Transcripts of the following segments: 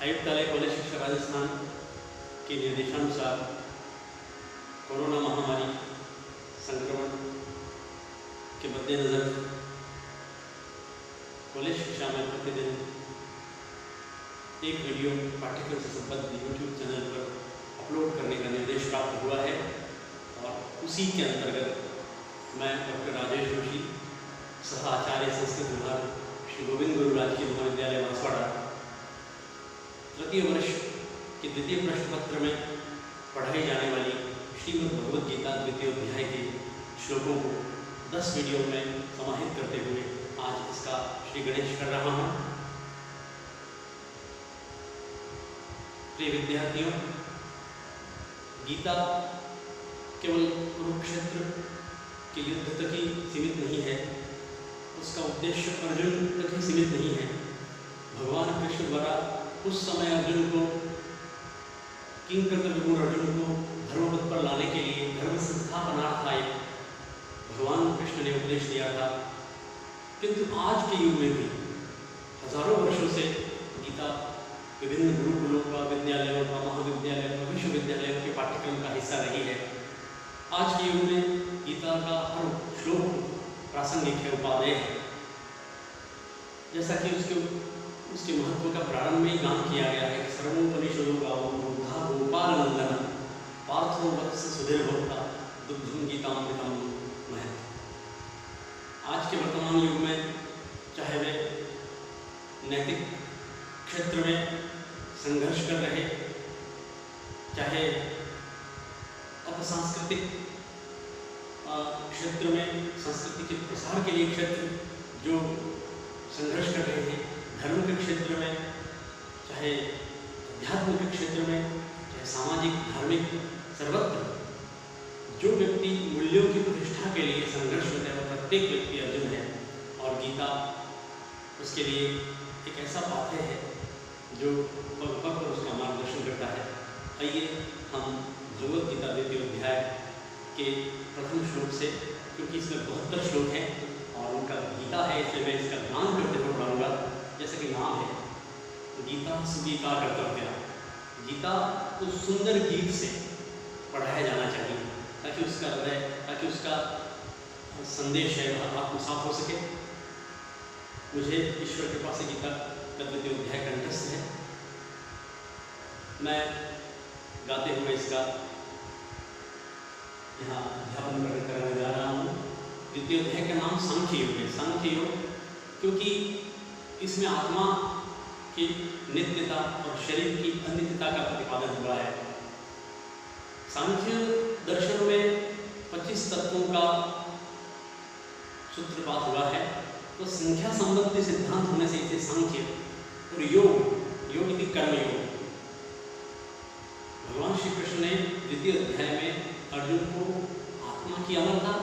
आयुक्तालय कॉलेज शिक्षा राजस्थान के निर्देशानुसार कोरोना महामारी संक्रमण के मद्देनज़र कॉलेज शिक्षा में प्रतिदिन एक वीडियो पाठ्यक्रम से संबद्ध यूट्यूब चैनल पर अपलोड करने का निर्देश प्राप्त हुआ है और उसी के अंतर्गत मैं डॉक्टर राजेश जोशी, सह आचार्य संस्कृत विभाग, श्री गोविंद गुरु राजकीय महाविद्यालय बांसवाड़ा, तृतीय वर्ष के द्वितीय प्रश्न पत्र में पढ़ाई जाने वाली श्रीमद् भगवद गीता द्वितीय अध्याय के श्लोकों को 10 वीडियो में समाहित करते हुए आज इसका श्री गणेश कर रहा हूँ। प्रिय विद्यार्थियों, गीता केवल कुरुक्षेत्र के युद्ध तक ही सीमित नहीं है, उसका उद्देश्य अर्जुन तक ही सीमित नहीं है। भगवान कृष्ण द्वारा उस समय अर्जुन को, किंकर्तव्य गुण अर्जुन को धर्मपथ पर लाने के लिए धर्म संस्थापनार्थाय भगवान कृष्ण ने उपदेश दिया था। किंतु आज के युग में भी हजारों वर्षों से गीता विभिन्न गुरुकुलों का, विद्यालयों का, महाविद्यालयों का, विश्वविद्यालयों के पाठ्यक्रम का हिस्सा रही है। आज के युग में गीता का हर श्लोक प्रासंगिक है, उपादेय है। जैसा कि उसके महत्व का प्रारंभ में ही गान किया गया है कि सर्वोपनिषदो गावो बुद्धा गोपाल नंदन पार्थो वत्स सुधीर भक्ता दुग्धम गीतामृतम महत्। आज के वर्तमान युग में चाहे वे नैतिक क्षेत्र में संघर्ष कर रहे, चाहे अपसांस्कृतिक क्षेत्र में संस्कृति के प्रसार के लिए क्षेत्र जो संघर्ष कर रहे हैं, धर्म के क्षेत्र में, चाहे अध्यात्म के क्षेत्र में, चाहे सामाजिक धार्मिक, सर्वत्र जो व्यक्ति मूल्यों की प्रतिष्ठा के लिए संघर्ष होता है, वो प्रत्येक व्यक्ति अर्जुन है। और गीता उसके लिए एक ऐसा पाथ्य है जो पग पग पर उसका मार्गदर्शन करता है। आइए हम भगवद गीता द्वितीय अध्याय के प्रथम श्लोक से, क्योंकि इसमें 72 श्लोक हैं और उनका गीता है, इसलिए मैं इसका गान करते हुए पढ़ाऊँगा। जैसे कि नाम है, गीता सुगीता कर्तव्य। गीता को सुंदर गीत से पढ़ाया जाना चाहिए ताकि उसका हृदय, ताकि उसका संदेश है वह आत्मसात हो सके। मुझे ईश्वर के पास गीता का द्वितीय अध्याय कंठस्थ है। मैं गाते हुए इसका यहाँ अध्यापन करने जा रहा हूँ। द्वितीय अध्याय का नाम सांख्य योग है। सांख्य योग क्योंकि इसमें आत्मा की नित्यता और शरीर की अनित्यता का प्रतिपादन हुआ है। सांख्य दर्शन में 25 तत्वों का सूत्रपात हुआ है, तो संख्या संबंधी सिद्धांत होने से इसे सांख्य और योग की कर्मयोग। भगवान श्री कृष्ण ने द्वितीय अध्याय में अर्जुन को आत्मा की अमरता,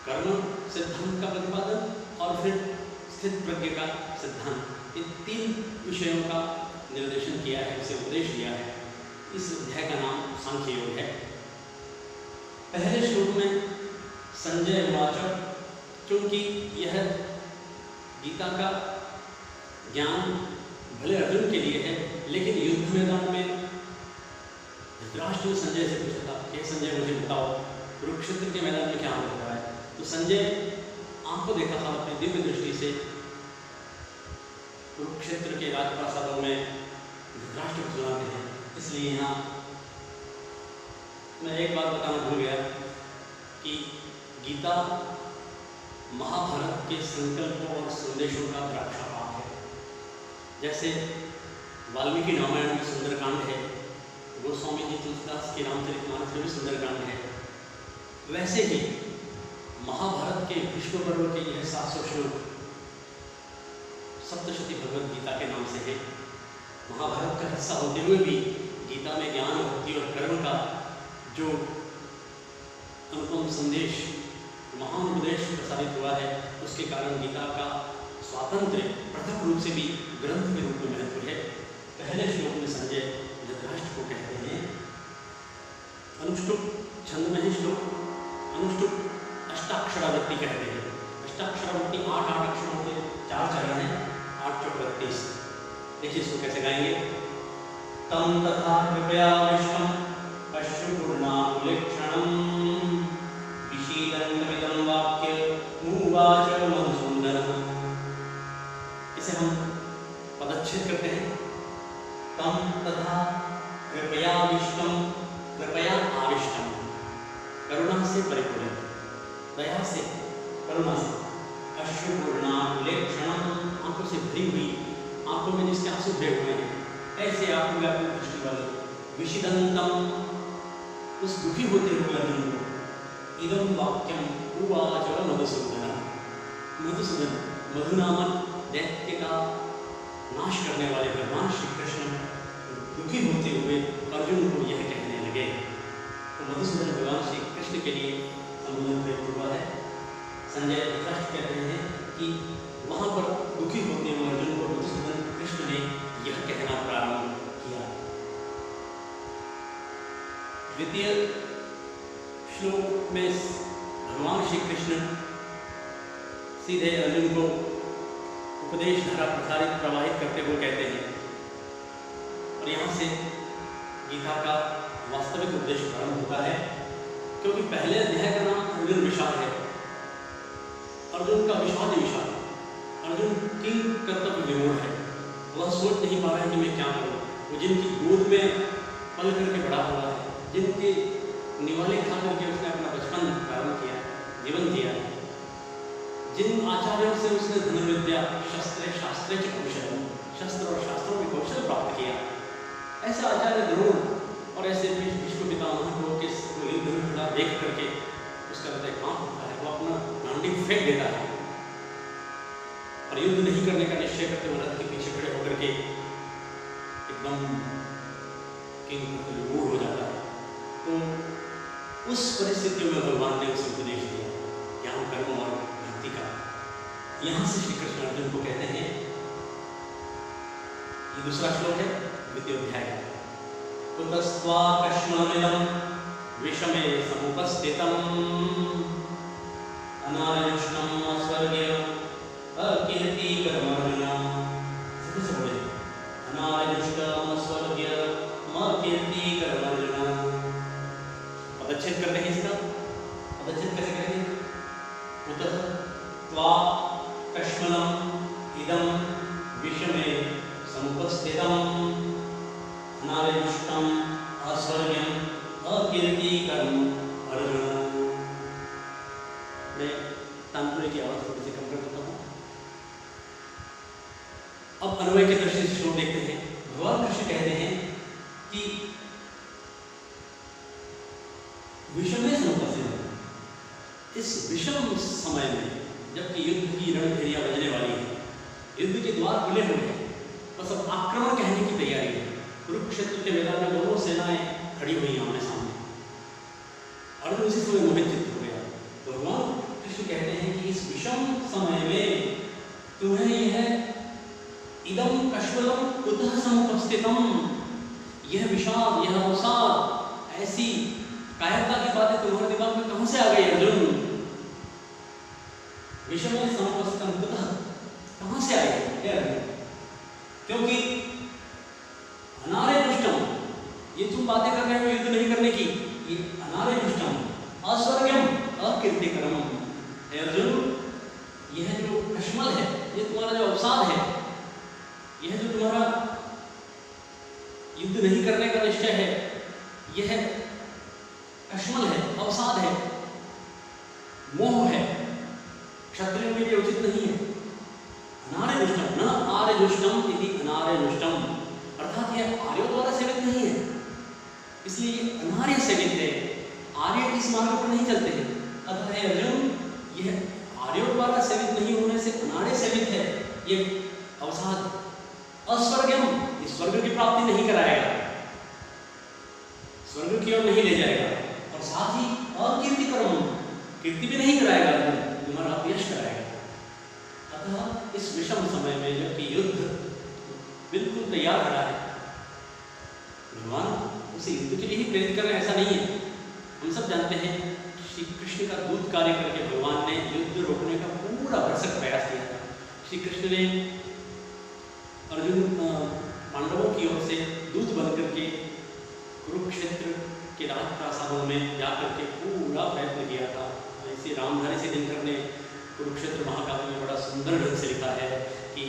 कर्म सिद्धांत का प्रतिपादन और फिर स्थित प्रज्ञ का सिद्धांत, इन 3 विषयों का निर्देशन किया है, उसे उपदेश दिया है। इस अध्याय का नाम सांख्य योग है। पहले श्लोक में संजय उवाच, क्योंकि यह गीता का ज्ञान भले अर्जुन के लिए है, लेकिन युद्ध मैदान में धृतराष्ट्र ने संजय से पूछा था कि संजय मुझे बताओ कुरुक्षेत्र के मैदान में क्या हो रहा है। तो संजय आंखों देखा था अपनी दिव्य दृष्टि से कुरुक्षेत्र के राजप्रासादों में धृतराष्ट्र को सुनाते हैं। इसलिए यहाँ मैं एक बात बताना भूल गया कि गीता महाभारत के संकल्पों और संदेशों का द्राक्षापात है। जैसे वाल्मीकि रामायण में सुंदरकांड है, गोस्वामी जी तुलसीदास के रामचरितमानस में भी सुंदरकांड है, वैसे ही महाभारत के भीष्म पर्व के यह 700 श्लोक सप्तशती भगवद गीता के नाम से है। महाभारत का हिस्सा होते हुए भी गीता में ज्ञान, भक्ति और कर्म का जो अनुपम संदेश, महान उपदेश प्रसारित हुआ है, उसके कारण गीता का स्वातंत्र्य पृथक रूप से भी ग्रंथ के रूप में महत्व है। पहले श्लोक में संजय धृतराष्ट्र को कहते हैं, अनुष्टुप छंद में है श्लोक, अनुष्टुप अष्टाक्षरावृत्ति कहते हैं। अष्टाक्षरावृत्ति 8 अक्षरों के 4 चरण हैं, 8 चौक 32। देखिए इसको कैसे गाएंगे। तम तथा कृपया विश्वम अश्रुपूर्णाकुलेक्षणम् विशीलन्तमिदं वाक्य मुवाच मधुसूदनः। इसे हम पदच्छेद करते हैं। तम तथा कृपया विश्वम, कृपया आविष्टम, करुणा से परिपूर्ण, दया से, करुणा से, अश्रुपूर्णाकुलेक्षणम्, आंखों से भरी हुई, आंखों में जिसके आंसू भरे हुए हैं, ऐसे आंखों में अपनी दृष्टि वाले, विषिदंतम, उस दुखी होते हुए अर्जुन को, इदं वाक्यम उवाच मधुसूदन, मधुसूदन, मधु नामक दैत्य का नाश करने वाले भगवान श्री कृष्ण दुखी होते हुए अर्जुन को यह कहने लगे। तो मधुसूदन भगवान श्री कृष्ण के लिए संबोधन प्रयुक्त हुआ है। संजय धृतराष्ट्र कहते हैं कि वहां पर दुखी होते हुए अर्जुन को मधुसूदन कृष्ण ने यह कहना प्रारंभ किया। द्वितीय श्लोक में भगवान श्री कृष्ण सीधे अर्जुन को उपदेश धारा प्रवाहित करते हुए कहते हैं, और यहाँ से गीता का वास्तविक उपदेश प्रारंभ होता है। क्योंकि पहले अध्याय का नाम अर्जुन विषाद है, अर्जुन का विषाद विषाद, अर्जुन किंग कर्तव्य विमूढ़ है, वह सोच नहीं पा रहा है कि मैं क्या करूँ। वो जिनकी गोद में पल करके बड़ा हुआ है, जिनके निवाले खा करके उसने अपना बचपन प्रारंभ किया, जीवन जिया है, जिन आचार्यों से उसने धनुर्विद्या शस्त्र शास्त्र के कौशल, शस्त्र और शास्त्रों के कौशल प्राप्त किया, ऐसे आचार्य द्रोण और ऐसे विश्व पितामह को के युद्ध में खड़ा देख करके उसका हृदय कांप उठता है, वो अपना गांडी फेंक देता है और युद्ध नहीं करने का निश्चय करते हुए रथ के पीछे खड़े होकर के एकदम विमूढ़ हो जाता है। तो उस परिस्थितियों में भगवान ने उसे उपदेश दिया ज्ञान कर्म और भक्ति का। यहाँ से श्री कृष्ण अर्जुन को कहते हैं, ये दूसरा श्लोक है द्वितीय अध्याय का। कुतस्त्वा कृष्णमिदं विषमे समुपस्थितम् अनायुष्टम् अस्वर्ग्यम् अकीर्तिकरमर्जुन। सबसे से बोले, अनायुष्टम् अस्वर्ग्यम् अकीर्तिकरमर्जुन। पदच्छेद करते हैं इसका, पदच्छेद कैसे करेंगे? कुतः त्वा कृष्णम् इदं विषमे समुपस्थितम् अनायुष्टम् अस्वर्ग्यम् अकीर्तिकरम् अर्जुन। मैं तानपुरे की आवाज थोड़ी सी कम कर देता हूँ। अब अन्वय के दृष्टि से श्लोक देखते हैं। भगवान कृष्ण कहते हैं कि विषम समुपस्थित, इस विषम समय में जबकि युद्ध की रणभेरियां बजने वाली है, युद्ध के द्वार खुले हुए हैं, बस अब आक्रमण कहने की तैयारी है। कुरुक्षेत्र के मैदान में दोनों सेनाएं खड़ी हुई आमने सामने, अर्जुन उसी समय मोहित चित्त हो गया। तो भगवान कृष्ण कहते हैं कि इस विषम समय में तुम्हें यह इदम कश्मलम कुतः समुपस्थितम, यह विषाद, यह अवसाद, ऐसी कायरता की बातें तुम्हारे दिमाग में कहां से आ गई अर्जुन? विषम समुपस्थितम कुतः, कहां से आई है अर्जुन? क्योंकि अनार्य दुष्टम, ये तुम बातें कर रहे हो युद्ध नहीं करने की, ये अनार्य दुष्टम अस्वर्ग्यम अकीर्तिकरम है अर्जुन। यह जो कश्मल है, ये तुम्हारा जो अवसाद है, यह जो तुम्हारा युद्ध नहीं करने का निश्चय है, यह कश्मल है, अवसाद है, मोह है, क्षत्रियों के लिए उचित नहीं है। अनार्य दुष्टम, न आर्य दुष्टम यदि अनार्य दुष्टम, अर्थात यह आर्यों द्वारा सेवित नहीं है, इसलिए ये अनार्य सेवित है। आर्य इस मार्ग पर नहीं चलते हैं, अतः है अर्जुन, यह आर्यों द्वारा सेवित नहीं होने से अनार्य सेवित है। ये अवसाद अस्वर्गम, इस स्वर्ग की प्राप्ति नहीं कराएगा, स्वर्ग की ओर नहीं ले जाएगा, और साथ ही अकीर्तिकरम, कीर्ति भी नहीं कराएगा अर्जुन, तुम्हारा अपयश कराएगा। अतः इस विषम समय में जबकि युद्ध बिल्कुल तैयार खड़ा है, भगवान उसे युद्ध के लिए ही प्रेरित कर रहे हैं ऐसा नहीं है। हम सब जानते हैं श्री कृष्ण का दूत कार्य करके भगवान ने युद्ध रोकने का पूरा भरसक प्रयास किया था। श्री कृष्ण ने अर्जुन पांडवों की ओर से दूत बनकर के कुरुक्षेत्र के राजप्रासादों में जाकर के पूरा प्रयत्न किया था। इसी रामधारी से दिनकर ने कुरुक्षेत्र महाकाव्य में बड़ा सुंदर ढंग से लिखा है कि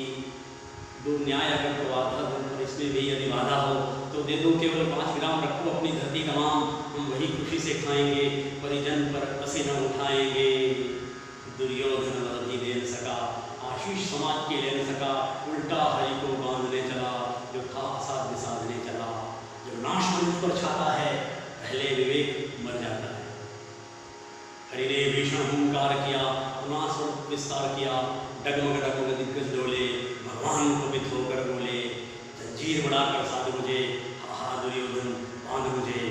दो न्याय अगर तो आधा दो, और इसमें भी यदि बाधा हो तो दे दो, केवल 5 ग्राम रखो अपनी धरती तमाम, हम वही खुशी से खाएंगे, परिजन पर पसीना उठाएंगे। दुर्योधन वध भी दे न सका, आशीष समाज के ले न सका, उल्टा हरि को बांधने चला, जो था असाध्य साधने चला। जब नाश मनुष्य पर छाता है, पहले विवेक मर जाता है। हरि ने भीषण हुंकार किया, अपना स्वरूप विस्तार किया, डगमग डगमग दिग्गज डोले, भगवान को बित होकर बोले, जंजीर बढ़ाकर साध मुझे, हा हा दुर्योधन बांध मुझे।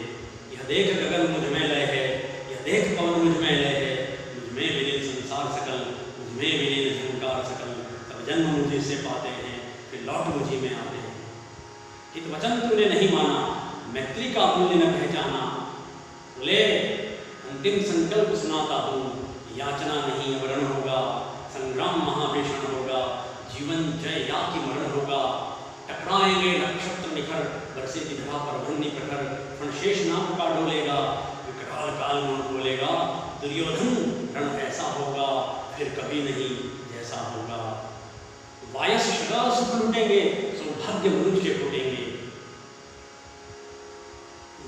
यह देख गगन मुझ में लय है, यह देख पवन मुझ में लय है, मुझ में विलीन संसार सकल, मुझ में विलीन झंकार सकल। तब जन्म मुझे से पाते हैं, फिर लौट मुझे में आते हैं। हित वचन तूने नहीं माना, मैत्री का मूल्य न पहचाना। बोले अंतिम संकल्प सुनाता हूँ, याचना नहीं अवरण होगा, संग्राम महाभीषण होगा, जीवन जय या की मरण होगा। टकराएंगे नक्षत्र निखर, बरसे की धरा पर भन्नी प्रखर, फणशेष नाम का डोलेगा, विकराल काल मुंह बोलेगा। दुर्योधन रण ऐसा होगा, फिर कभी नहीं जैसा होगा। वायस सदा सुख लूटेंगे, सौभाग्य मनुष्य के फूटेंगे।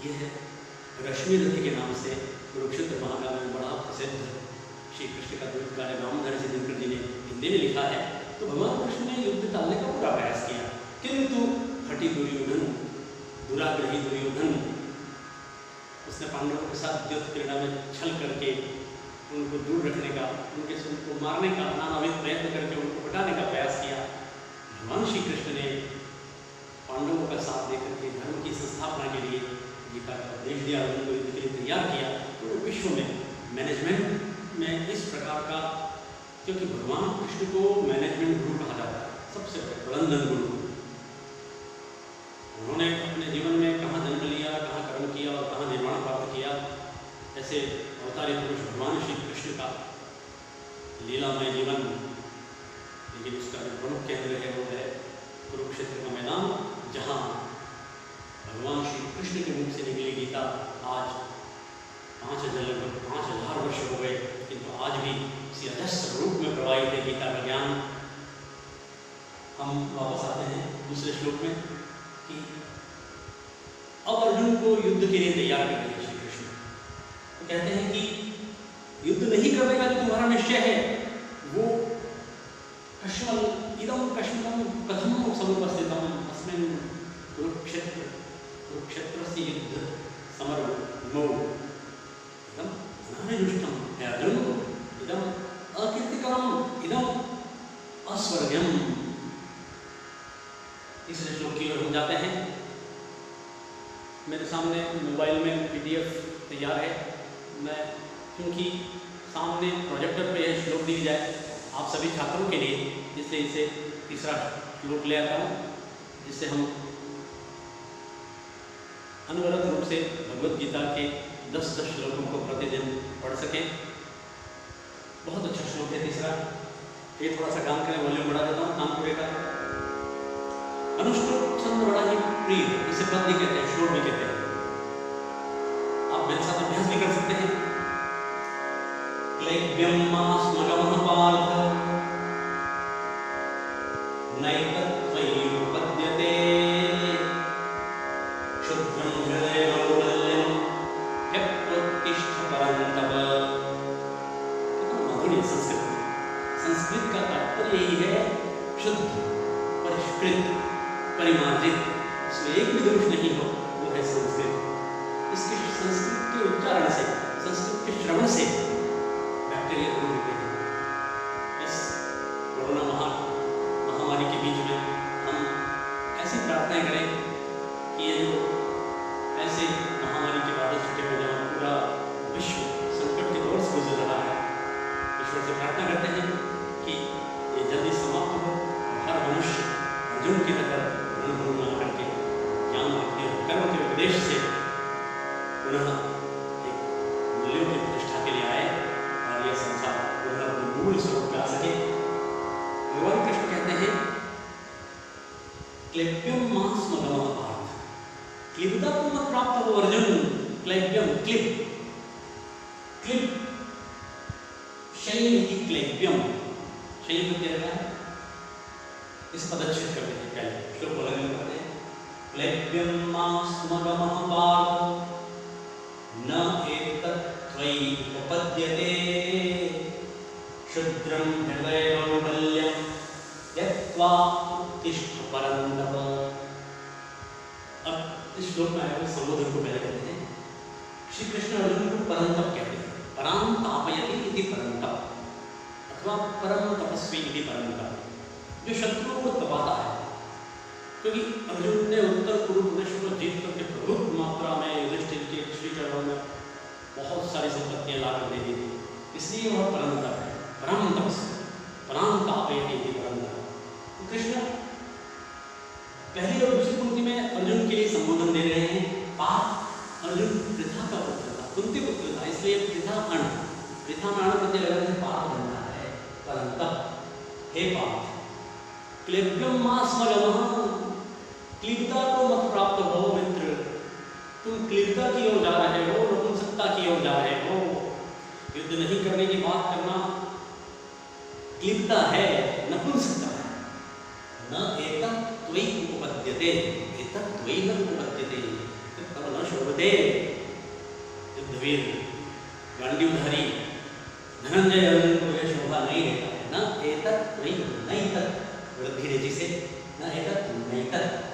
यह रश्मि नदी के नाम से कुरुक्षेत्र महाकाव्य में बड़ा प्रसिद्ध श्री कृष्ण का दूत कार्य रामधारी से दिनकर जी ने हिंदी में लिखा है। तो भगवान कृष्ण ने युद्ध टालने का पूरा प्रयास किया, किंतु हठी दुर्योधन, दुराग्रही दुर्योधन, उसने पांडवों के साथ युद्ध क्रीड़ा में छल करके उनको दूर रखने का, उनको मारने का नानाविध प्रयत्न करके उनको हटाने का प्रयास किया। भगवान श्री कृष्ण ने पांडवों का साथ देकर के धर्म की संस्थापना के लिए गीता का उपदेश दिया, उनको युद्ध के लिए तैयार किया। तो विश्व में मैनेजमेंट में इस प्रकार का, क्योंकि भगवान कृष्ण को मैनेजमेंट गुरु कहा जाता है, सबसे प्रबंधन गुरु। उन्होंने अपने जीवन में कहाँ जन्म लिया, कहाँ कर्म किया और कहाँ निर्माण प्राप्त किया, ऐसे अवतारी पुरुष भगवान श्री कृष्ण का लीलामय जीवन। लेकिन उसका जो प्रमुख केंद्र है वो है कुरुक्षेत्र का मैदान, जहाँ भगवान श्री कृष्ण के मुख से निकली गीता आज 5000 वर्ष हो गए, किंतु आज भी इसी अजस्र रूप में प्रवाहित है गीता का ज्ञान। हम वापस आते हैं दूसरे श्लोक में कि अब अर्जुन को युद्ध के लिए तैयार कर रहे हैं श्री कृष्ण। तो कहते हैं कि युद्ध नहीं करने का जो तुम्हारा निश्चय है वो कश्मल इदम कश्मलम कथम समुपस्थितम अस्मिन् कुरुक्षेत्र से युद्ध समरो इदम अनानुष्टम है अर्जुन, इदम अकीर्तिकरम, इदम अस्वर्गम। तीसरे श्लोक की ओर हम जाते हैं। मेरे सामने मोबाइल में PDF तैयार है। मैं क्योंकि सामने प्रोजेक्टर पे यह श्लोक दी जाए आप सभी छात्रों के लिए, इसलिए इसे तीसरा श्लोक ले आता हूँ, जिससे हम अनवरत रूप से भगवत गीता के 10 श्लोकों को प्रतिदिन पढ़ सकें। बहुत अच्छा श्लोक है तीसरा। ये थोड़ा सा काम करें, वॉल्यूम बढ़ा देता हूँ कानपुरे का। अनुष्टुप छंद बड़ा ही प्रिय, इसे पद भी कहते हैं, श्लोक भी कहते हैं। आप मेरे साथ अभ्यास भी कर सकते हैं। क्लैब्यम मास्मगमः पार्थ नैतत्त्वयुपपद्यते क्षुद्रं हृदय दौर्बल्यं यत्त्वत्तिष्ठ परन्तप। मधुर संस्कृत का तात्पर्य यही है, शुद्ध, परिष्कृत, परिमार्जित, इसमें एक भी दोष नहीं हो, वो है संस्कृत। इसके संस्कृत के उच्चारण से, संस्कृत के श्रवण से बैक्टीरिया दूर होते हैं। इस कोरोना महामारी के बीच में हम ऐसी प्रार्थनाएं करें कि ये जो ऐसे महामारी के बादल छुटे हुए, जहाँ पूरा विश्व संकट के दौर से गुजर रहा है, ईश्वर से प्रार्थना करते हैं कि ये जल्दी समाप्त हो और हर मनुष्य अर्जुन की तरह रण में आकर के ज्ञान के कर्म के उपदेश से पुनः एक मूल्यों की प्रतिष्ठा के लिए आए और यह संसार पुनः अपने मूल स्वरूप में आ सके। भगवान कृष्ण कहते हैं क्लैप्यम मास्मगमः पार्थ, क्लिप्ता को मत प्राप्त हो अर्जुन। क्लैप्यम क्लिप, क्लिप शैल की क्लैप्यम, शैल को क्या है इस पदच्छेद करते हैं पहले श्लोक बोलने करते हैं। क्लैप्यम मास्मगमः पार्थ न एतत् त्वयि उपपद्यते क्षुद्रं हृदय दौर्बल्यं त्यक्त्वा उत्तिष्ठ परन्तप। अब इस श्लोक में आया हुआ संबोधन को पहले कहते हैं। श्री कृष्ण अर्जुन को परंतप कहते हैं। परांतापयति इति परंतप अथवा परम तपस्वी इति परंतप, जो शत्रुओं को तपाता है। क्योंकि अर्जुन ने उत्तर पूर्व प्रदेश को जीत करके प्रभुत्व मात्रा में युधिष्ठिर के श्री चरणों में बहुत सारी संपत्तियां ला कर दे दी थी, इसलिए वह परंतप है, परम तपस्वी, परांतापयति इति परंतप। तो कृष्ण पहली और दूसरी पंक्ति में अर्जुन के लिए संबोधन दे रहे हैं। पार्थ, अर्जुन पृथा का पुत्र था, कुंती पुत्र था, इसलिए पृथा अण, पृथा में अण प्रत्यय लगने से पार्थ बनता है परंतप। हे पार्थ, क्लैप्यम मास्मगमः, क्लिप्ता को मत प्राप्त हो मित्र। तुम क्लिप्ता की ओर जा रहे हो, नपुंसकता की ओर जा रहे हो। युद्ध नहीं करने की बात करना क्लिप्ता है, नपुंसकता है। न एतत् त्वयि उपपद्यते, एतत् त्वयि न उपपद्यते, तब न शोभते। युद्धवीर गांडीवधारी धनंजय अर्जुन को यह शोभा नहीं देता है। न एतत् त्वयि, नहीं तत् वृद्धि रेजी से, न एतत् नहीं तत्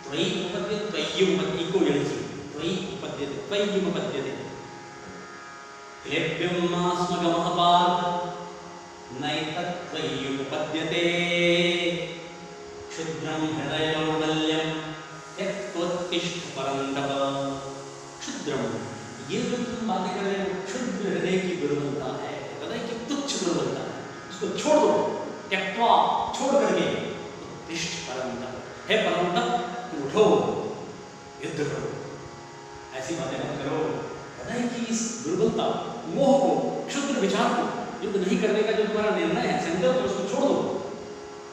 त्वयि उपपद्यते, त्वय्युम इको यणचि, त्वयि उपपद्यते, त्वय्युम उपपद्यते। क्लैप्यम मास्मगमः पार्थ नैतत् त्वय्युम उपपद्यते क्षुद्रं हृदय दौर्बल्यं त्यक्त्वोत्तिष्ठ परन्तप। क्षुद्रम, ये जो तुम बातें कर रहे हो, क्षुद्र हृदय की दुर्बलता है, हृदय की तुच्छ दुर्बलता है, उसको छोड़ दो। त्यक्त्वा, छोड़ करके, उत्तिष्ठ परन्तप, हे परन्तप तुम उठो, युद्ध करो। ऐसी बातें मत करो। हृदय की इस दुर्बलता, मोह को, क्षुद्र विचार को, युद्ध नहीं करने का जो तुम्हारा निर्णय है, संकल्प, उसको छोड़ दो।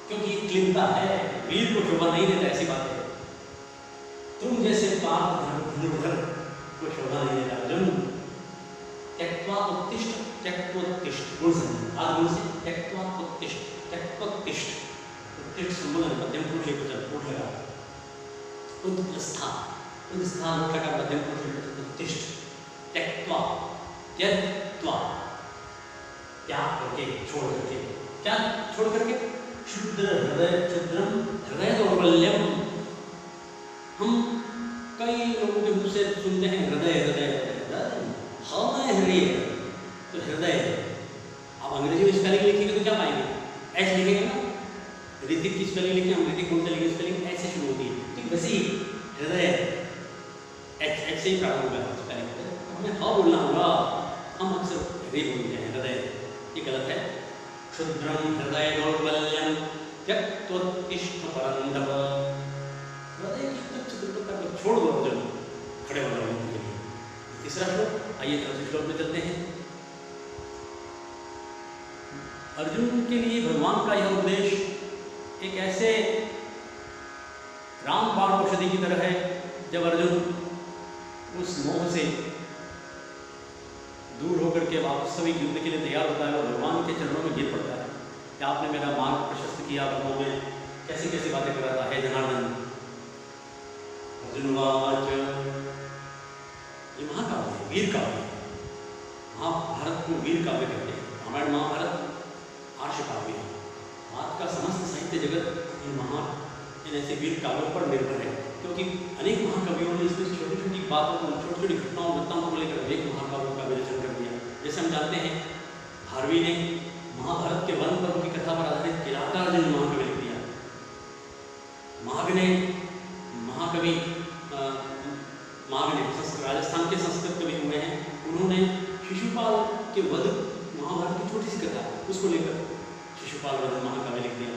क्योंकि क्लिप्ता है, वीर को शोभा नहीं देता ऐसी बातें। तुम जैसे पार्थ धनुर्धर को शोभा नहीं देता अर्जुन। त्यक्त्वा उत्तिष्ठ, त्यक्त्वोत्तिष्ठ, गुण से आदि से त्यक्त्वा उत्तिष्ठ, त्यक्त्वोत्तिष्ठ, उत्तिष्ठ संबोधन मध्यम पुरुष एकवचन उठ लगा। उत्तिष्ठा, उत्तिष्ठा उठ लगा मध्यम पुरुष एकवचन उत्तिष्ठ। त्यक्त्वा, त्यक्त्वा, त्याग करके, छोड़ करके, क्या छोड़ करके? क्षुद्र हृदय, क्षुद्रम हृदय दौर्बल्यम। हम कई लोगों के मुंह से सुनते हैं हृदय हृदय हृदय, हाँ मैं हृदय, तो हृदय। आप अंग्रेजी में स्पेलिंग लिखेंगे तो क्या पाएंगे? ऐसे लिखेंगे ना, ऋतिक की स्पेलिंग लिखें, हम ऋतिक बोलते लिखेंगे, स्पेलिंग ऐसे शुरू होती है। ठीक वैसे ही हृदय एच से ही प्रारंभ होगा स्पेलिंग। हमें हाँ बोलना होगा, हम अक्सर हृदय बोलते हैं, हृदय, ये गलत है। क्षुद्रम हृदय दौर्बल्यम त्यक्त्वोत्तिष्ठ परन्तप। हृदय की तुच्छ दुर्बलता को छोड़ दो अर्जुन, खड़े हो जाओ युद्ध के लिए। तीसरा श्लोक, आइए तीसरे श्लोक में चलते हैं। अर्जुन के लिए भगवान का यह उपदेश एक ऐसे रामबाण औषधि की तरह है। जब अर्जुन उस मोह से दूर होकर के वापस सभी युद्ध के लिए तैयार होता है और भगवान के चरणों में गिर पड़ता है कि आपने मेरा मार्ग प्रशस्त किया, लोगों में कैसी कैसी बातें कर रहा है जनार्दन। अर्जुन वाच, ये महाकाव्य है, वीर काव्य है। महाभारत को वीर काव्य कहते हैं, रामायण महाभारत आर्ष काव्य है। आज का समस्त साहित्य जगत इन ऐसे वीर काव्यों पर निर्भर है, क्योंकि अनेक महाकवियों ने इसमें छोटी छोटी बातों को, छोटी छोटी घटनाओं घटनाओं को लेकर अनेक महाकाव्यों का विरचन कर दिया। जैसे हम जानते हैं भारवी ने महाभारत के वन पर्व की कथा पर आधारित किरातार्जुन महाकाव्य लिख दिया। माघ ने महाकवि माघ ने राजस्थान के संस्कृत कवि हुए हैं, उन्होंने शिशुपाल के वध, महाभारत की छोटी सी कथा, उसको लेकर शिशुपाल वध महाकाव्य लिख दिया।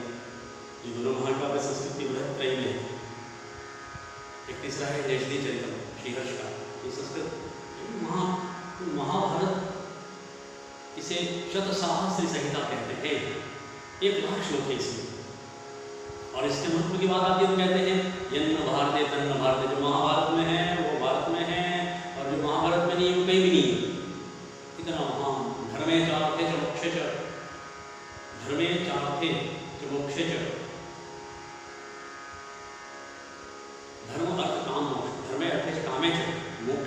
ये दोनों महाकाव्य संस्कृत की वृहत त्रयी में है। एक तीसरा है नेषदी चरितम श्रीहर्ष का, ये संस्कृत। महाभारत इसे शतसाहस्री संहिता कहते हैं, 1,00,000 श्लोक है इसमें। और इसके महत्व की बात आती है तो कहते हैं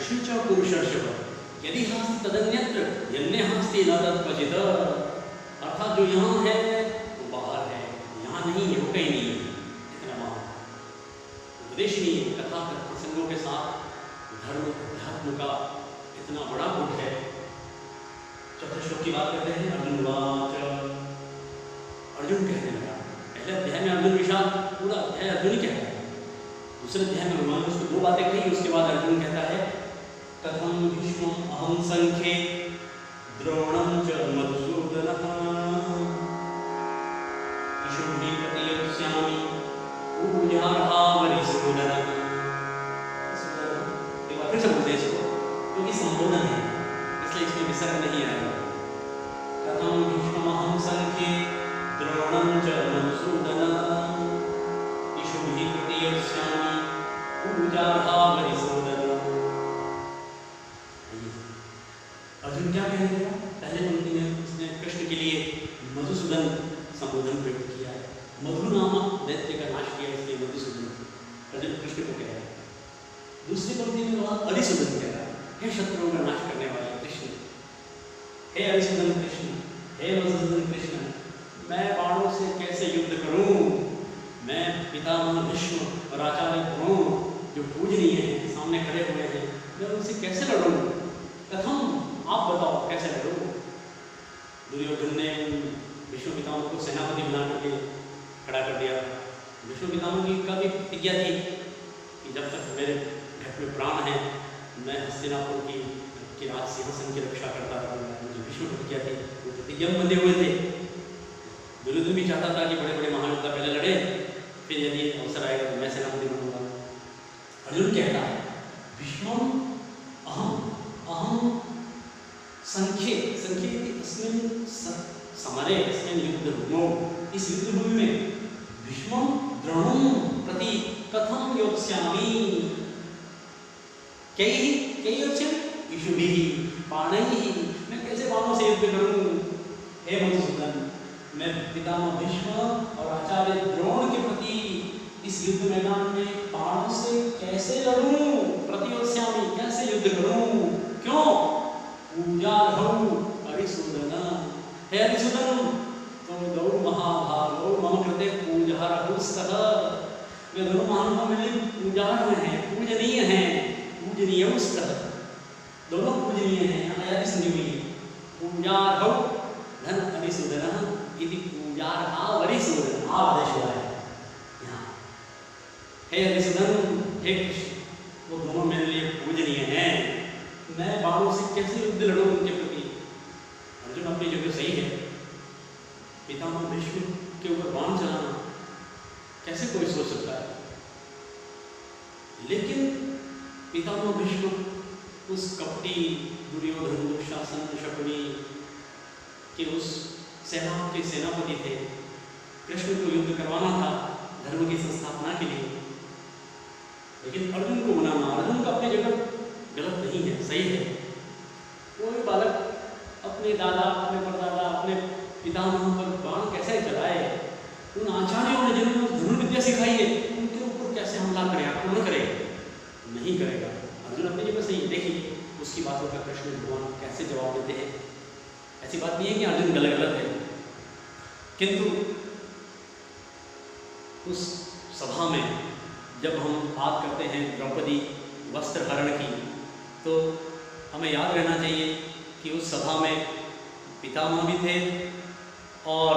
कृष्ण च पुरुषर्षभ यदि हास्ति तदन्यत्र यन्ने हास्ति न तत्क्वचित्। अर्थात जो यहाँ है वो बाहर है, यहाँ नहीं है, वो कहीं नहीं है। इतना महान उपदेश नहीं है, कथा प्रसंगों के साथ धर्म अध्यात्म का इतना बड़ा गुट है। चौथे श्लोक की बात करते हैं। अर्जुन वाच, अर्जुन कहने लगा। पहले अध्याय में अर्जुन विषाद, पूरा अध्याय अर्जुन ही कहता है। दूसरे अध्याय में भगवान ने उसको दो बातें कही, उसके बाद अर्जुन कहता है कथम भीष्मं अहं संख्ये द्रोणं च मधुसूदनः इषुभिः प्रतियोत्स्यामि पूजार्हा वरिसूदनः। एक बार फिर से बोलते हैं इसको, क्योंकि संबोधन है इसलिए इसमें विसर्ग नहीं आएगा। कथम भीष्मं अहं संख्ये द्रोणं च मधुसूदनः इषुभिः प्रतियोत्स्यामि पूजार्हा वरिसूदनः। अर्जुन क्या कहने लगा? पहले पंक्ति में उसने कृष्ण के लिए मधुसूदन संबोधन प्रयुक्त किया है। मधु नामक दैत्य का नाश किया, इसलिए मधुसूदन अर्जुन कृष्ण को कह रहा है। दूसरी पंक्ति में वह अरिसूदन कह रहा है, हे शत्रुओं का नाश करने वाले कृष्ण, हे अरिसूदन कृष्ण, हे मधुसूदन कृष्ण, मैं बाणों से कैसे युद्ध करूं? मैं पितामह भीष्म और आचार्य द्रोण जो पूजनीय हैं, सामने खड़े हुए हैं, मैं उनसे कैसे लड़ूं? कथम, आप बताओ कैसे लड़ूं? दुर्योधन ने भीष्म पितामह को सेनापति बना करके खड़ा कर दिया। भीष्म पितामह की का भी प्रतिज्ञा थी कि जब तक मेरे घर में प्राण है मैं हस्तिनापुर की राज सिंहासन की रक्षा करता रहूँगा। जो भीष्म प्रतिज्ञा थी वो प्रतिज्ञा में बंधे हुए थे। दुर्योधन भी चाहता था कि बड़े बड़े महायोद्धा पहले लड़े, फिर यदि अवसर आएगा तो मैं सेनापति बनूंगा। अर्जुन कहता है भीष्मं अहं संख्ये अस्मिन् समरे अस्मिन् युद्धभूमौ, इस युद्धभूमि में भीष्मं द्रोणं प्रति कथं योत्स्यामि। कैः योत्स्यामि? इषुभिः बाणैः, मैं कैसे बाणों से युद्ध करूं? हे मधुसूदन, मैं पितामह भीष्म और आचार्य द्रोण के प्रति इस युद्ध मैदान में बाणों से कैसे लड़ूं? प्रतियोत्स्यामि, कैसे युद्ध करूं? क्यों? पूजार्हौ अरिसूदन, हे अरिसूदन, तुम दौ महाभागौ मम कृते पूजार्हौस्तः। वे दोनों महानुभाव मेरे लिए पूजार्ह हैं, पूजनीय हैं, पूजनीयौस्तः, दोनों पूजनीय हैं। अयादि संधि हुई, पूजार्हौ धन अरिसूदनः इति पूजार्हा वरिसूदन, आदेश हुआ है यहाँ। हे अरिसूदन, हे कृष्ण, वो दोनों मेरे लिए पूजनीय हैं, मैं बाणों से कैसे युद्ध लड़ूं उनके प्रति? अर्जुन अपनी जगह सही है। पितामह भीष्म के ऊपर बाण चलाना कैसे कोई सोच सकता है? लेकिन पितामह भीष्म उस कपटी दुर्योधन, दुशासन, शकुनी के उस सेना के सेनापति थे। कृष्ण को युद्ध करवाना था धर्म की संस्थापना के लिए, लेकिन अर्जुन को मनाना, अर्जुन का अपनी जगह गलत नहीं है, सही है। कोई बालक अपने दादा, अपने परदादा, अपने पितामह पर बाण कैसे चलाए? उन आचार्यों ने जिन्होंने धनुर्विद्या सिखाई है उनके ऊपर कैसे हमला करे, आक्रमण करे? नहीं करेगा। अर्जुन अपनी जगह सही है। देखिए उसकी बातों का कृष्ण भगवान कैसे जवाब देते हैं। ऐसी बात नहीं है कि अर्जुन गलत है, किंतु उस सभा में जब हम बात करते हैं द्रौपदी वस्त्र हरण की, तो हमें याद रहना चाहिए कि उस सभा में पितामह भी थे और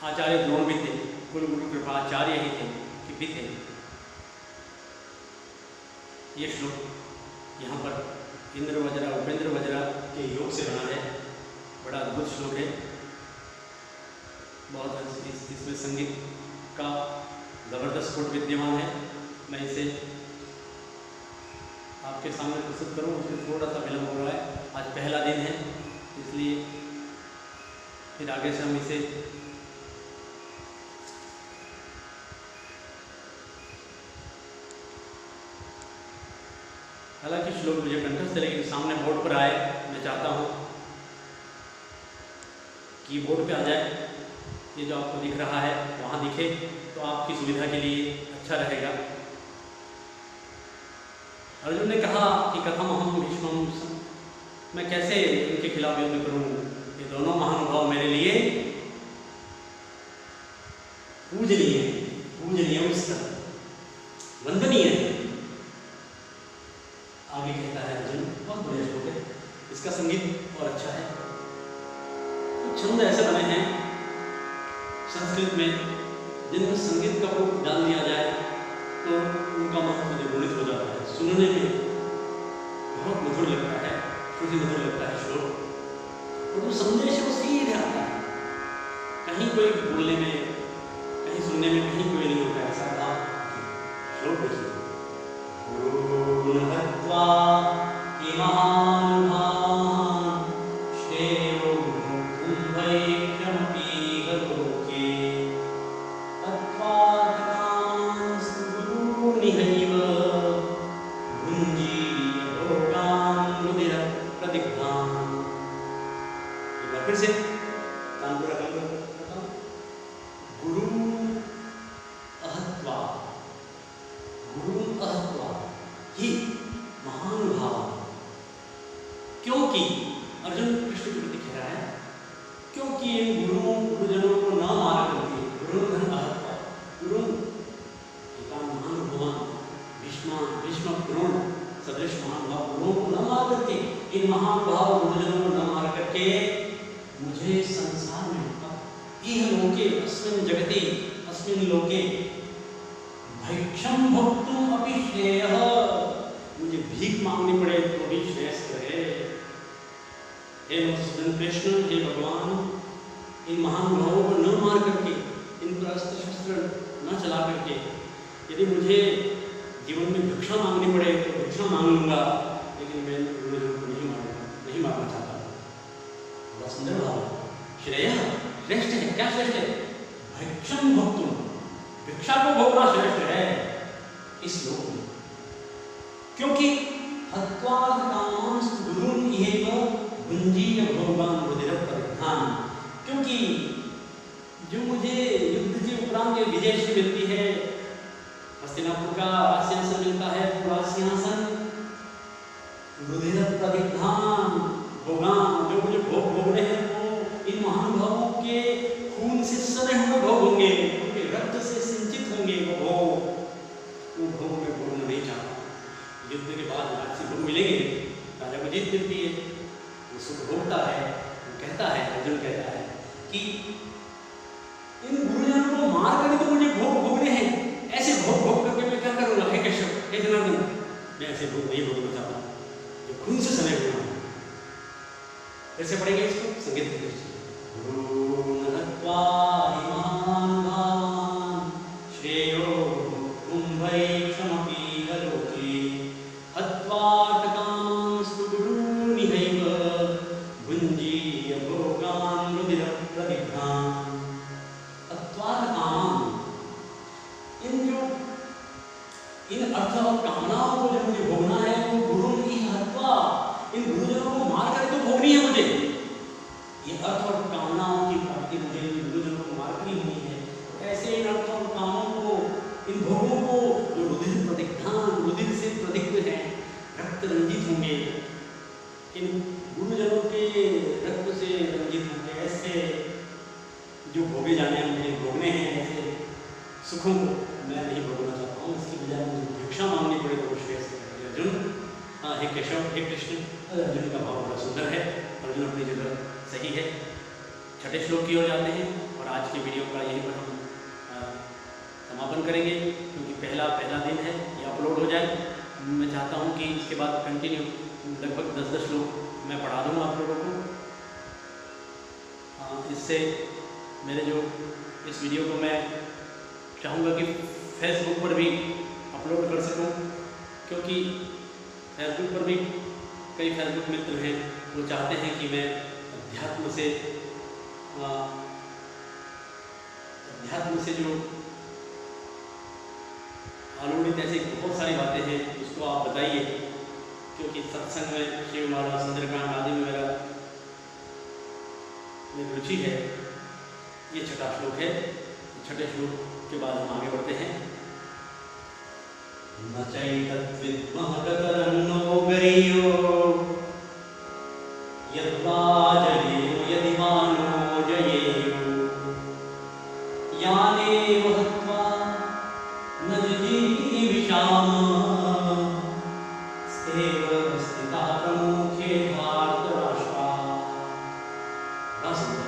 आचार्य द्रोण भी थे, कुलगुरु कृपाचार्य ही थे कि भी थे। ये श्लोक यहाँ पर इंद्र वज्रा उपेंद्र वज्रा के योग से बना है, बड़ा अद्भुत श्लोक है। बहुत इसमें संगीत का ज़बरदस्त स्फुट विद्यमान है। मैं इसे आपके सामने प्रस्तुत करूं, उसमें थोड़ा सा विलम्ब हो रहा है। आज पहला दिन है, इसलिए फिर आगे से हम इसे हालांकि श्लोक मुझे कंठस्थ है, लेकिन सामने बोर्ड पर आए। मैं चाहता हूँ कि बोर्ड पे आ जाए ये जो आपको दिख रहा है वहाँ दिखे तो आपकी सुविधा के लिए अच्छा रहेगा। अर्जुन ने कहा कि कथम अहम भीष्मं, मैं कैसे इनके खिलाफ युद्ध करूं, ये दोनों महानुभाव मेरे लिए पूजनीय स्तर, वंदनीय है। आगे कहता है अर्जुन, बहुत बढ़िया श्लोक है, इसका संगीत और अच्छा है। कुछ छंद ऐसे बने हैं संस्कृत में जिनमें संगीत का रूप डाल दिया जाए तो उनका महत्व द्विगुणित हो जाता है, सुनने में बहुत मधुर लगता है, श्रुति मधुर लगता है श्लोक, और जो संदेश है वो सीधे आता है, कहीं कोई बोलने में, कहीं सुनने में कहीं कोई नहीं होता है। ऐसा था श्लोक देखिए, गुरुन् हत्वा इमान् भान् श्रेयो भुक्तुं लोके तत्त्वार्थकांस्तु गुरूनिहैव भुञ्जीय भोगान् रुधिरप्रदिग्धान्। एक बार फिर से कान पूरा करता हूँ। गुरुन् अहत्वा ही महानुभाव, क्योंकि अर्जुन कृष्ण के प्रति कह रहा है, क्योंकि इन गुरुजनों को न मार करके, गुरुधन अहत्वा, गुरु महानुभावान भीष्म द्रोण सदृश महानुभाव गुरुओं को न मार करके, इन महानुभाव गुरुजनों को न मार करके मुझे संसार में इह लोके अस्मिन् जगति अस्मिन् लोके भैक्षम भोक्तुम अपि श्रेयः, मुझे भीख मांगनी पड़े तो भी श्रेष्ठ है। हे मधुसूदन कृष्ण, हे भगवान, इन महानुभावों को न मार करके, इन पर अस्त्र शस्त्र न चला करके, यदि मुझे जीवन में भिक्षा मांगनी पड़े तो भिक्षा मांग लूंगा, लेकिन मैं गुरुजनों को नहीं मारना चाहता। बड़ा सुंदर भाव है। श्रेय श्रेष्ठ है, क्या श्रेष्ठ है? भैक्षम भोक्तुम, भिक्षा को भोगना श्रेष्ठ है इस लोक में, क्योंकि हत्वार्थकांस्तु गुरून् इहैव भुञ्जीय भोगान् रुधिरप्रदिग्धान्, क्योंकि जो मुझे युद्ध के उपरांत जो विजय श्री मिलती है, हस्तिनापुर का सिंहासन मिलता है, पूरा सिंहासन, रुधिरप्रदिग्धान् भोगान्, जो मुझे भोग भोगने हैं वो इन महानुभावों के खून से सने हुए भोग होंगे, उनके रक्त से सिंचित होंगे वो भोग में भोगना नहीं चाहता। युद्ध के बाद राजसी भोग मिलेंगे, राजा को जीत मिलती है, वो सुख भोगता है। वो कहता है, अर्जुन कहता है कि इन गुरुजनों को मार कर तो मुझे भोग भोगने हैं, ऐसे भोग भोग करके मैं क्या करूँगा? हे केशव, हे जनार्दन, मैं ऐसे भोग नहीं भोगना चाहता जो खून से सने हुए। कैसे पढ़ेंगे इसको? संगीत के दृष्टि गुरून् हत्वा इमान् भान् श्रेयो भोक्तुं भैक्षमपीह लोके हत्वार्थकांस्तु गुरूनिहैव भुञ्जीय भोगान् रुधिरप्रदिग्धान्। हत्वार्थकामान्, इन अर्थ और कामनाओं को जो मुझे भोगना है वो गुरून् इह हत्वा, इन गुरुजनों को मार कर तो भोगनी है मुझे। ये अर्थ और कामनाओं की प्राप्ति मुझे गुरुजनों को मार कर ही होनी है। ऐसे इन अर्थ और कामों को, इन भोगों को जो रुधिर प्रदिग्धान, रुधिर से प्रदिग्ध हैं, रक्त रंजित होंगे, इन गुरुजनों के रक्त से रंजित होंगे, ऐसे जो भोगे जाने मुझे भोगने हैं, ऐसे सुखों को मैं नहीं भोगना चाहता हूँ। इसकी बजाय मुझे भिक्षा मांगनी पड़े तो श्रेष्ठ है। अर्जुन, हाँ, हे केशव, हे कृष्ण। अर्जुन का भाव बड़ा सुंदर है, अर्जुन अपनी जगह सही है। छठे श्लोक की ओर जाते हैं और आज की वीडियो का यहीं पर हम समापन करेंगे, क्योंकि पहला दिन है, ये अपलोड हो जाए। मैं चाहता हूँ कि इसके बाद कंटिन्यू लगभग 10-10 श्लोक मैं पढ़ा दूँगा आप लोगों को। इससे मेरे जो इस वीडियो को मैं चाहूँगा कि फेसबुक पर भी अपलोड कर सकूँ, क्योंकि फेसबुक पर भी कई फेसबुक मित्र हैं, वो चाहते हैं कि मैं अध्यात्म से जो आलोड़ित ऐसी बहुत सारी बातें हैं उसको आप बताइए, क्योंकि सत्संग में शिवमाला सुंदरकांड आदि में मेरी रुचि है। ये 6वां श्लोक है। 6ठे श्लोक के बाद हम आगे बढ़ते हैं। न चैतद्विद्मः कतरन्नो गरीयो यद्वा जयेम यदि वा नो जयेम यानेव हत्वा न जिजीविषाम स्तेव स्थितः प्रमुखे धार्तराष्ट्राः। बड़ा सुंदर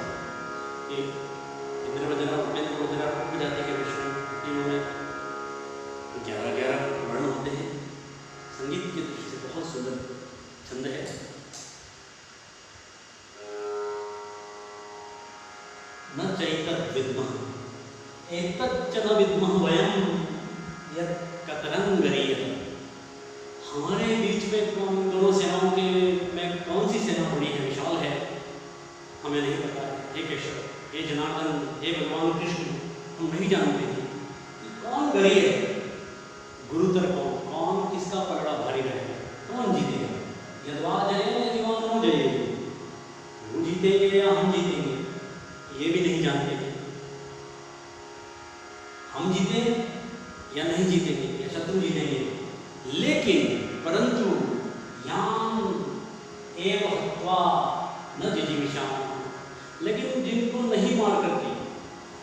एक इंद्रवजना उपेंद्र वजना उपजाति के विषय तीनों में 11 वर्ण होते हैं। संगीत की दृष्टि से बहुत सुंदर छंद है। न चैतद्विद्मः एतच्च न विद्मः वयं यत् कतरं गरीयः। हमारे बीच में कौन दोनों सेनाओं के में कौन सी सेना बड़ी है, विशाल है, हमें नहीं पता है। हे केशव, हे जनार्दन, हे भगवान कृष्ण, हम नहीं जानते हैं कौन गरीय है, गुरुतर कौन, कौन किसका पलड़ा भारी रहेगा, कौन जीतेगा। यद्वा जयेम यदि वा नो जयेम, वो जीतेंगे या हम जीतेंगे ये भी नहीं जानते हैं। हम जीते या नहीं जीतेंगे या शत्रु जीतेंगे, लेकिन परंतु यान एव हत्वा न जिजीविषाम, लेकिन जिनको नहीं मार करके,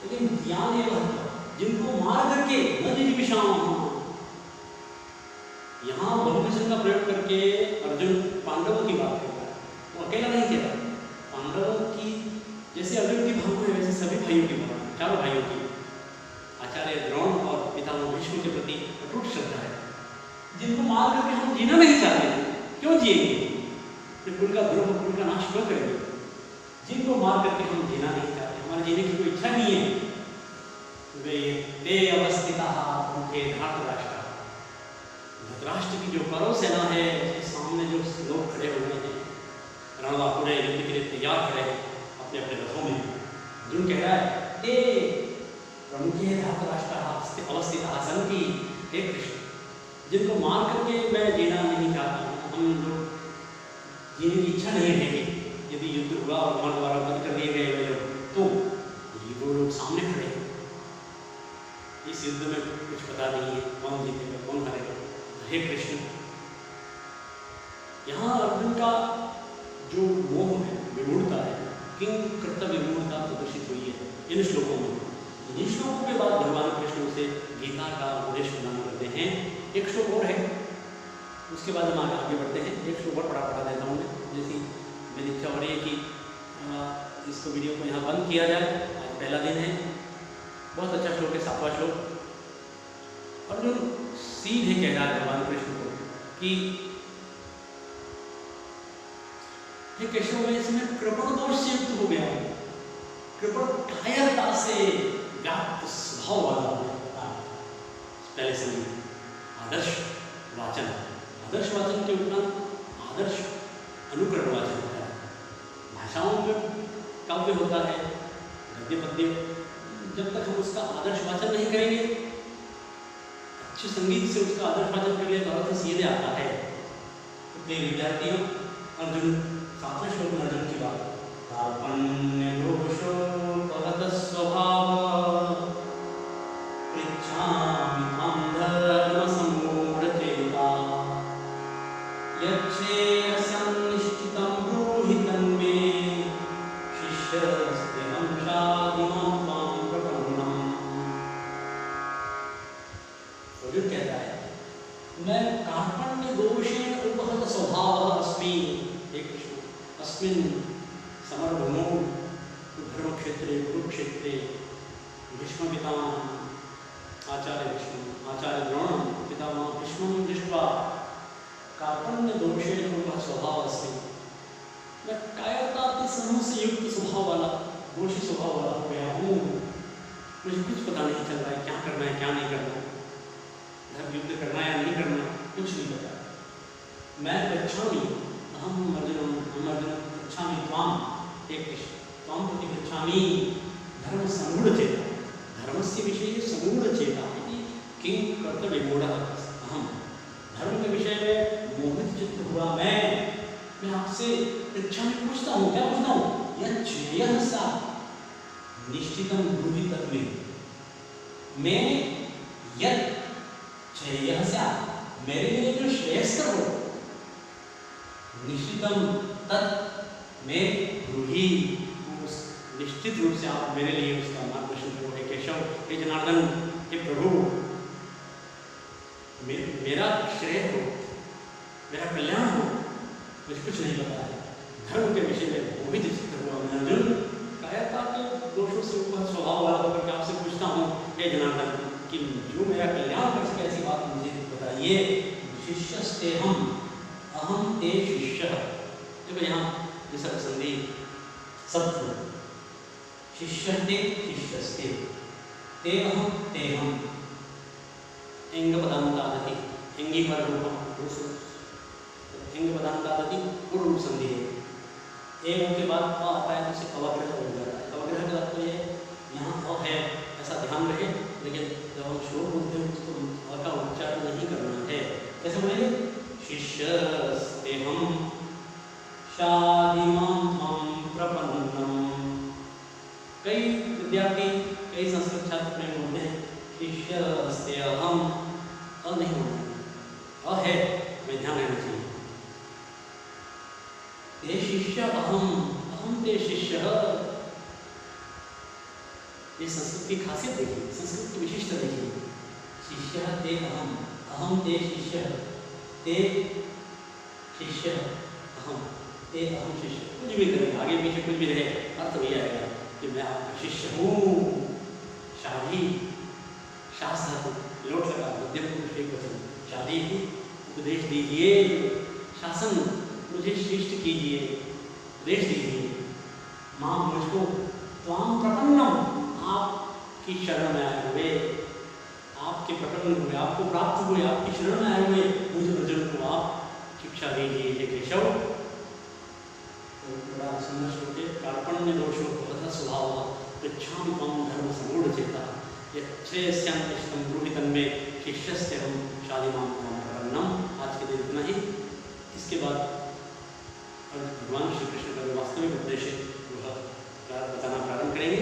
लेकिन यान एव हत्वा जिनको मार करके न जिजीविषाम। यहाँ बहुवचन का प्रयोग करके अर्जुन पांडवों की बात करता है। वो अकेला नहीं कहता, पांडवों की जैसे अर्जुन की भावना है वैसे सभी भाइयों की भावना, चारों भाइयों की। आचार्य द्रोण और पितामह भीष्म के प्रति अटूट श्रद्धा है। जिनको मार करके हम जीना नहीं चाहते, क्यों जिएंगे, कुल का द्रोह, कुल का नाश क्यों करेंगे। जिनको मार करके हम जीना नहीं चाहते, हमारे जीने की कोई इच्छा नहीं है, वे ते अवस्थिताः मुखे धार्तराष्ट्राः। धृतराष्ट्र की जो कौरव सेना है, सामने जो लोग खड़े हुए हैं, रणबांकुरे युद्ध के लिए तैयार खड़े हैं अपने अपने रथों में। अर्जुन कह रहा है ते प्रमुखे धार्तराष्ट्राः अवस्थिताः सन्ति। हे कृष्ण, जिनको मार करके मैं जीना नहीं चाहता हूँ, हम लोग जीने की इच्छा नहीं रहेगी। यदि युद्ध हुआ और हमारे द्वारा वध कर दिए गए वे लोग, तो ये वो लोग सामने खड़े हैं। इस युद्ध में कुछ पता नहीं है कौन जीतेगा कौन हारेगा। हे कृष्ण, यहाँ अर्जुन का जो मोह है, विमूढ़ता है, किंग कर्तव्य विमूढ़ता प्रदर्शित हुई है इन श्लोकों में। इन श्लोकों के बाद भगवान कृष्ण से गीता का उपदेश प्रदान करते हैं। एक श्लोक और है, उसके बाद हम आगे बढ़ते हैं। एक श्लोक और पढ़ा देता हूँ मैं, जैसी मेरी इच्छा हो रही है कि इसको वीडियो को यहाँ बंद किया जाए। आज पहला दिन है, बहुत अच्छा श्लोक है, 7वां श्लोक। अर्जुन सीधे कह रहा है भगवान कृष्ण को कि हे केशव, मैं इसमें कृपण दोष से युक्त हो गया हूँ, कृपण कायरता से व्याप्त स्वभाव वाला हूँ। पहले से आदर्श वाचन, आदर्श वाचन के उपरांत आदर्श अनुकरण वाचन होता है। भाषाओं में काव्य होता है, गद्य पद्य, जब तक हम उसका आदर्श वाचन नहीं करेंगे, अच्छे संगीत से उसका आदर्श वाचन कर लिए तो अर्थ सीधे आता है। तो प्रिय विद्यार्थियों, अर्जुन 7वें श्लोक में अर्जुन की बात, कार्पण्य दोषो भवतः स्वभावः पृच्छामि त्वां धर्मसम्मूढचेताः यच्छ्रेयसं निश्चितं ब्रूहि तन्मे शिष्यस्तेऽहं शाधिमां त्वां प्रपन्नम्। अर्जुन कहता है, मैं कार्पण्य दोषेण उपहत स्वभावः अस्मि। अस्मिन् समरभूमौ धर्मक्षेत्रे कुरुक्षेत्रे भीष्म पितामह आचार्य भीष्म आचार्य द्रोण पितामह भीष्मं दृष्ट्वा कार्पण्य दोषेण उपहत स्वभावः अस्मि। मैं कायरता के समूह से युक्त स्वभाव वाला, दोषी स्वभाव वाला हो गया हूँ। मुझे कुछ पता नहीं चल रहा है क्या करना है क्या नहीं करना, धर्म युद्ध करना या नहीं करना, कुछ नहीं पता। मैं पृच्छामि अहम अर्जुन पृच्छामि त्वां, हे कृष्ण, त्वां प्रति पृच्छामि धर्म समूढचेता, धर्मस्य विषये समूढचेता इति किं कर्तव्यमूढः अहम। धर्म के विषय में मोहित चित्त हुआ मैं आपसे पृच्छामि पूछता हूँ। क्या पूछता हूँ? यच्छ्रेयः सा निश्चितम ब्रूहि तत्मे मैं यत् श्रेयः स्यात्, मेरे लिए जो श्रेयस्कर हो, निश्चितम तत् मैं ब्रूहि, निश्चित रूप से आप मेरे लिए उसका मार्गदर्शन करो। हे केशव, हे जनार्दन, हे प्रभु, मेरा श्रेय हो, मेरा कल्याण हो, मुझे कुछ नहीं पता है। धर्म के विषय में मोहित चित्त हुआ मैं अर्जुन, कायरता के दोषों से ऊपर स्वभाव वाला होकर के आपसे पूछता हूँ हे जनार्दन कि जो मेरा कल्याण कर सके ऐसी बात मुझे बताइए। शिष्यस्तेहम अहम ते शिष्यः। देखो यहाँ विसर्ग संधि सत्व, शिष्यते शिष्यस्ते, ते अहम तेहम, इंग पदांतादति, इंगी पर रूपम, इंग पदांतादति पूर्व संधि है। एक के बाद अ आता है तो उसे अवग्रह हो जाता है। अवग्रह का तात्पर्य है यहाँ अ है ऐसा ध्यान रहे, लेकिन जब हम श्लोक बोलते हैं उसको अ का उच्चारण नहीं करना है। कैसे बोलेंगे? शिष्यस्तेहम शादिमां त्वं प्रपन्नम। कई विद्यार्थी, कई संस्कृत छात्र में बोलते हैं शिष्यस्तेहम, अ नहीं होना, अ है, हमें ध्यान रहना चाहिए। ते शिष्य अहम, अहम ते शिष्य। ये संस्कृत की खासियत देखिए, संस्कृत की विशिष्टता देखिए। शिष्य ते अहम, अहम ते शिष्य, ते शिष्य अहम, ते अहम शिष्य। कुछ भी करें, आगे पीछे कुछ भी रहे, अर्थ वही आएगा कि मैं आपका शिष्य हूँ। शादी, शास्त्र लोट लगा, मध्यम पुरुष एक वचन, शादी उपदेश दीजिए, शासन मुझे शिष्ट कीजिए, उपदेश दीजिए। माँ मुझको त्वाम प्रपन्नम, आपकी शरण में आए हुए, आपके प्रपन्न हुए, आपको प्राप्त हुए, आपकी शरण में आए हुए मुझे अर्जुन को आप शिक्षा दीजिए हे केशव। तो बड़ा संघर्ष होते, कार्पण्य दोषों को स्वभाव पृच्छाम त्वं धर्म समूढ़ चेता, यच्छ्रेयस्यान्विष्टं ब्रूहि तन्मे शिष्यस्तेहं शादिमां त्वं प्रपन्नम। आज के दिन इतना ही। इसके बाद भगवान श्री कृष्ण का जो वास्तविक उद्देश्य वह बताना प्रारंभ करेंगे।